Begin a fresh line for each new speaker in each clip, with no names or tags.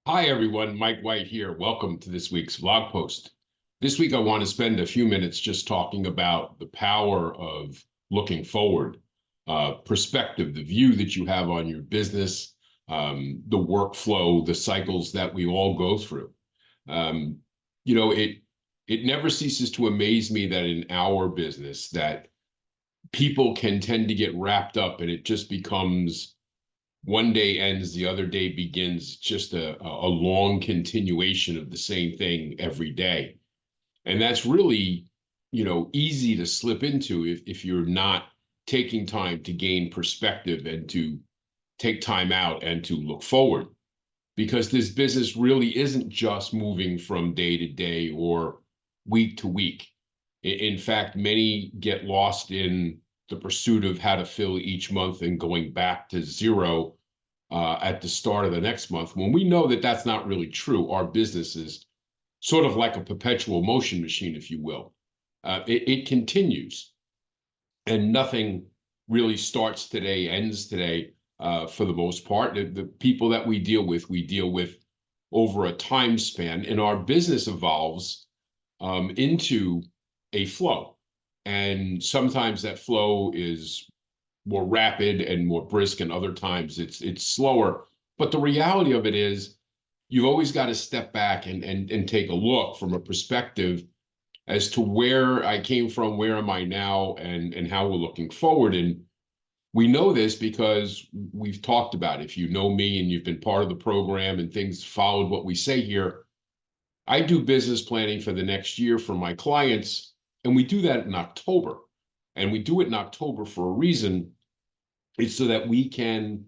Hi, everyone. Mike White here. Welcome to this week's blog post. This week, I want to spend a few minutes just talking about the power of looking forward, perspective, the view that you have on your business, the workflow, the cycles that we all go through. Um, it never ceases to amaze me that in our business that people can tend to get wrapped up and it just becomes one day ends, the other day begins, just a long continuation of the same thing every day. And that's really, easy to slip into if you're not taking time to gain perspective and to take time out and to look forward. Because this business really isn't just moving from day to day or week to week. In fact, many get lost in the pursuit of how to fill each month and going back to zero at the start of the next month, when we know that that's not really true. Our business is sort of like a perpetual motion machine, if you will. It continues, and nothing really starts today, ends today, for the most part. The people that we deal with over a time span, and our business evolves into a flow. And sometimes that flow is more rapid and more brisk, and other times it's slower. But the reality of it is you've always got to step back and take a look from a perspective as to where I came from, where am I now, and how we're looking forward. And we know this because we've talked about it. If you know me and you've been part of the program and things followed what we say here, I do business planning for the next year for my clients, and we do that in October. And we do it in October for a reason. It's so that we can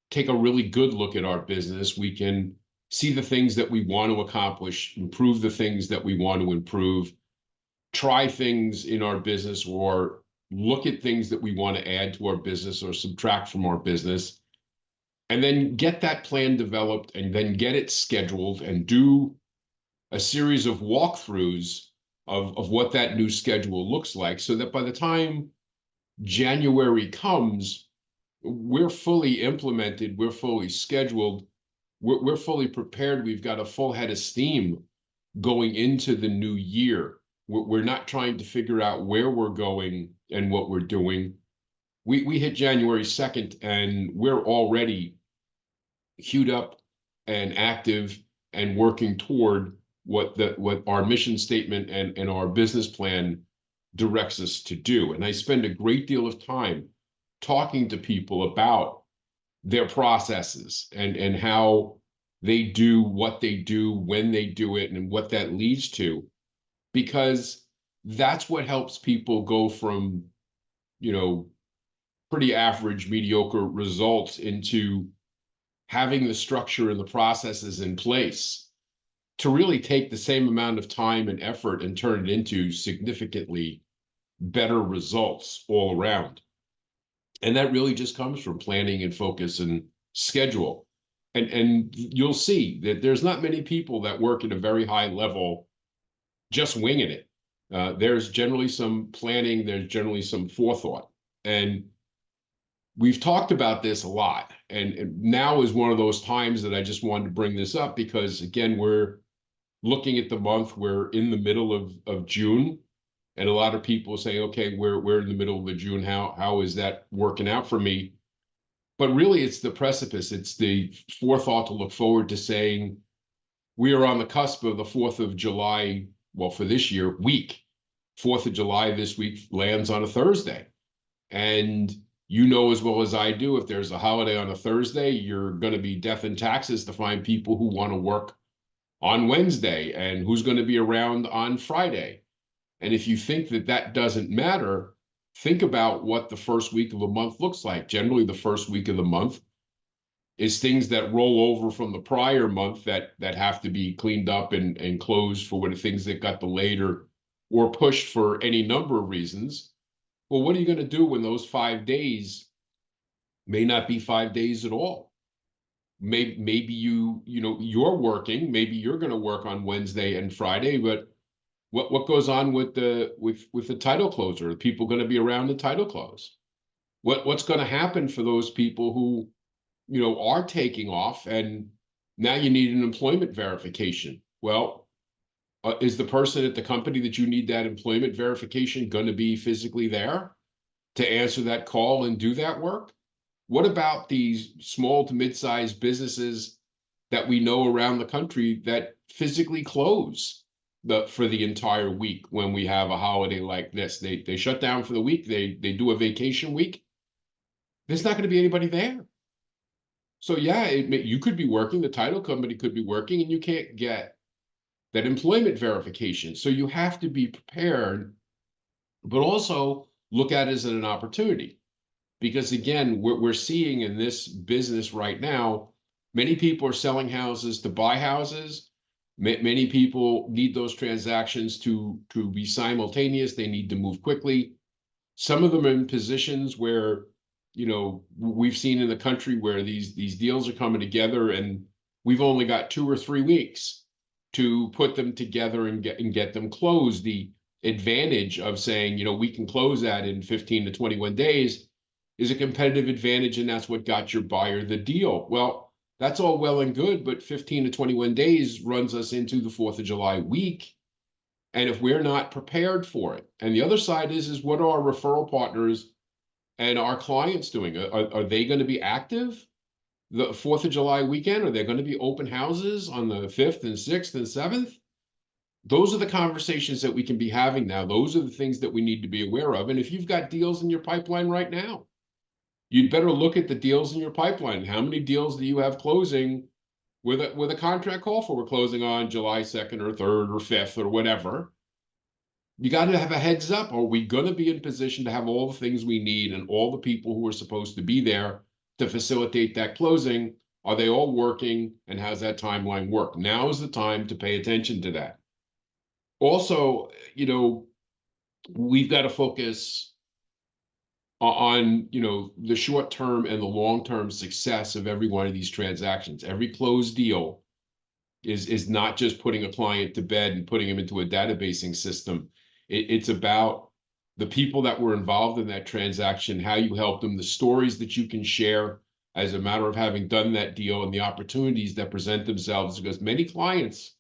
take a really good look at our business. We can see the things that we want to accomplish, improve the things that we want to improve, try things in our business, or look at things that we want to add to our business or subtract from our business, and then get that plan developed and then get it scheduled and do a series of walkthroughs of what that new schedule looks like, so that by the time January comes, we're fully implemented, we're fully scheduled, we're fully prepared. We've got a full head of steam going into the new year. We're not trying to figure out where we're going and what we're doing. We hit January 2nd and we're already queued up and active and working toward what our mission statement and our business plan directs us to do. And I spend a great deal of time talking to people about their processes and how they do what they do, when they do it, and what that leads to, because that's what helps people go from, pretty average, mediocre results into having the structure and the processes in place to really take the same amount of time and effort and turn it into significantly better results all around. And that really just comes from planning and focus and schedule. And you'll see that there's not many people that work at a very high level just winging it. There's generally some planning, there's generally some forethought. And we've talked about this a lot. And now is one of those times that I just wanted to bring this up because, again, we're looking at the month, we're in the middle of June. And a lot of people say, okay, we're in the middle of the June. How is that working out for me? But really, it's the precipice. It's the forethought to look forward to saying we are on the cusp of the 4th of July. Well, for this year, week. 4th of July this week lands on a Thursday. And you know as well as I do, if there's a holiday on a Thursday, you're going to be death and taxes to find people who want to work on Wednesday and who's going to be around on Friday. And if you think that that doesn't matter, think about what the first week of a month looks like. Generally, the first week of the month is things that roll over from the prior month that have to be cleaned up and closed for what things that got delayed or pushed for any number of reasons. Well, what are you going to do when those 5 days may not be 5 days at all? Maybe you're working, maybe you're going to work on Wednesday and Friday, but what goes on with the title closer? Are people going to be around the title close? What's going to happen for those people who are taking off and Now you need an employment verification. Well, is the person at the company that you need that employment verification going to be physically there to answer that call and do that work? What about these small to mid-sized businesses that we know around the country that physically close for the entire week when we have a holiday like this? They shut down for the week. They do a vacation week. There's not going to be anybody there. So yeah, you could be working, the title company could be working, and you can't get that employment verification. So you have to be prepared, but also look at it as an opportunity. Because again, we're seeing in this business right now, many people are selling houses to buy houses. Many people need those transactions to be simultaneous. They need to move quickly. Some of them are in positions where, we've seen in the country where these deals are coming together, and we've only got 2 or 3 weeks to put them together and get them closed. The advantage of saying, we can close that in 15 to 21 days is a competitive advantage, and that's what got your buyer the deal. Well, that's all well and good, but 15 to 21 days runs us into the 4th of July week. And if we're not prepared for it, and the other side is what are our referral partners and our clients doing? Are they going to be active the 4th of July weekend? Are there going to be open houses on the 5th and 6th and 7th? Those are the conversations that we can be having now. Those are the things that we need to be aware of. And if you've got deals in your pipeline right now, you'd better look at the deals in your pipeline. How many deals do you have closing with a contract call for? We're closing on July 2nd or 3rd or 5th or whatever. You got to have a heads up. Are we going to be in position to have all the things we need and all the people who are supposed to be there to facilitate that closing? Are they all working, and how's that timeline work? Now is the time to pay attention to that. Also, we've got to focus on the short term and the long term success of every one of these transactions. Every closed deal is not just putting a client to bed and putting them into a databasing system. It's about the people that were involved in that transaction, how you help them, the stories that you can share as a matter of having done that deal, and the opportunities that present themselves. Because many clients,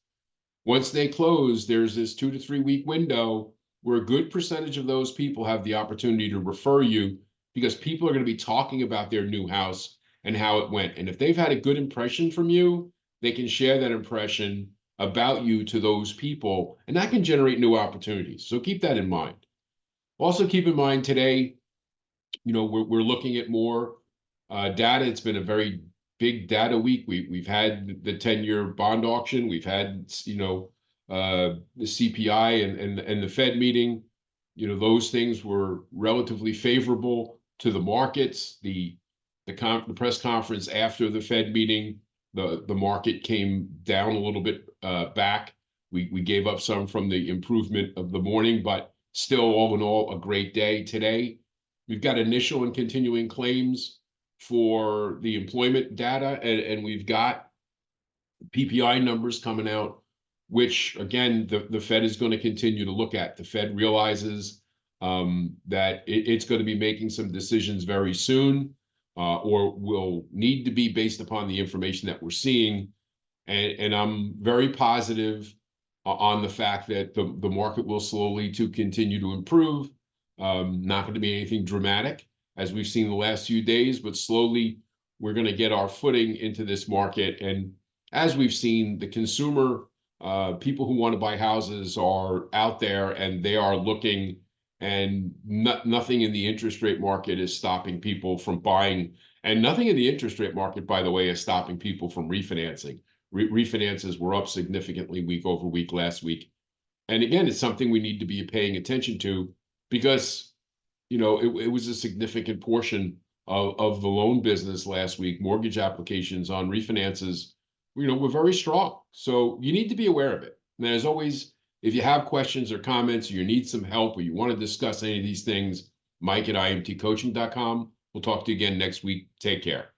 once they close, there's this 2 to 3 week window where a good percentage of those people have the opportunity to refer you, because people are going to be talking about their new house and how it went. And if they've had a good impression from you, they can share that impression about you to those people, and that can generate new opportunities. So keep that in mind. Also keep in mind today, we're looking at more data. It's been a very big data week. We've had the 10-year bond auction. We've had, the CPI and the Fed meeting. Those things were relatively favorable to the markets. The press conference after the Fed meeting, the market came down a little bit back. We gave up some from the improvement of the morning, but still, all in all, a great day today. We've got initial and continuing claims for the employment data, and we've got PPI numbers coming out, which again, the Fed is going to continue to look at. The Fed realizes that it's going to be making some decisions very soon, or will need to be based upon the information that we're seeing. And I'm very positive on the fact that the market will slowly to continue to improve. Not going to be anything dramatic as we've seen the last few days, but slowly we're going to get our footing into this market. And as we've seen, the consumer, people who want to buy houses are out there and they are looking, and nothing in the interest rate market is stopping people from buying. And nothing in the interest rate market, by the way, is stopping people from refinancing. Refinances were up significantly week over week last week. And again, it's something we need to be paying attention to, because it was a significant portion of the loan business last week. Mortgage applications on refinances, were very strong. So you need to be aware of it. And as always, if you have questions or comments, or you need some help, or you want to discuss any of these things, Mike at imtcoaching.com. We'll talk to you again next week. Take care.